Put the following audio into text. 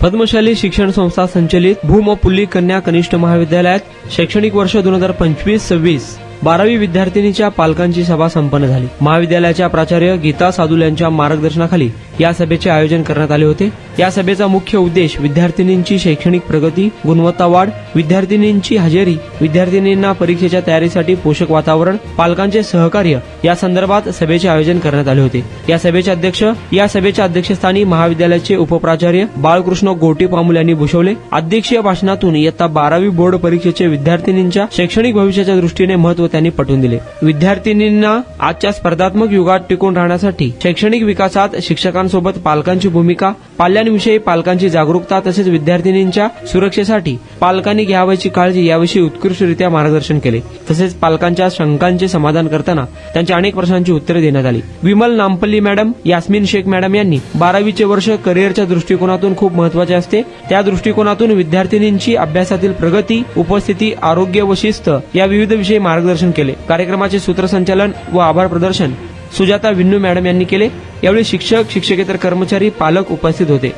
पद्मशाली शिक्षण संस्था संचलित भूमपुल्ली कन्या कनिष्ठ महाविद्यालयात शैक्षणिक वर्ष 2025-26 12वी विद्यार्थिनीच्या पालकांची सभा संपन्न झाली। महाविद्यालयाच्या प्राचार्य गीता सादुल यांच्या मार्गदर्शनाखाली या सभेचे आयोजन करण्यात आले होते। या सभेचा मुख्य उद्देश विद्यार्थिनींची शैक्षणिक प्रगती, गुणवत्ता वाढ, विद्यार्थिनींची हजेरी, विद्यार्थिनींना परीक्षेच्या तयारीसाठी पोषक वातावरण, पालकांचे सहकार्य या संदर्भात सभेचे आयोजन करण्यात आले होते। या सभेच्या अध्यक्षस्थानी महाविद्यालयाचे उपप्राचार्य बाळकृष्ण गोटी पामुल यांनी भूषवले। अध्यक्षीय भाषणातून इयत्ता 12वी बोर्ड परीक्षेचे विद्यार्थिनींच्या शैक्षणिक भविष्याच्या दृष्टीने महत्त्व त्यांनी पटवून दिले। विद्यार्थिनींना आजच्या स्पर्धात्मक युगात टिकून राहण्यासाठी शैक्षणिक विकासात शिक्षकांसोबत पालकांची भूमिका, पाल्यांविषयी पालकांची जागरूकता तसेच विद्यार्थिनींच्या सुरक्षेसाठी पालकांनी घ्यावयाची काळजी याविषयी उत्कृष्टरित्या मार्गदर्शन केले। तसेच पालकांच्या शंकांचे समाधान करताना त्यांच्या अनेक प्रश्नांची उत्तरे देण्यात आली। विमल नामपल्ली मॅडम, यास्मिन शेख मॅडम यांनी 12वीचे वर्ष करिअरच्या दृष्टिकोनातून खूप महत्त्वाचे असते। त्या दृष्टिकोनातून विद्यार्थिनींची अभ्यासातील प्रगती, उपस्थिती, आरोग्य व शिस्त या विविध विषयी मार्गदर्शन केले। कार्यक्रमाचे सूत्रसंचालन व आभार प्रदर्शन सुजाता विन्नू मॅडम यांनी केले। यावेळी शिक्षक, शिक्षकेतर कर्मचारी, पालक उपस्थित होते।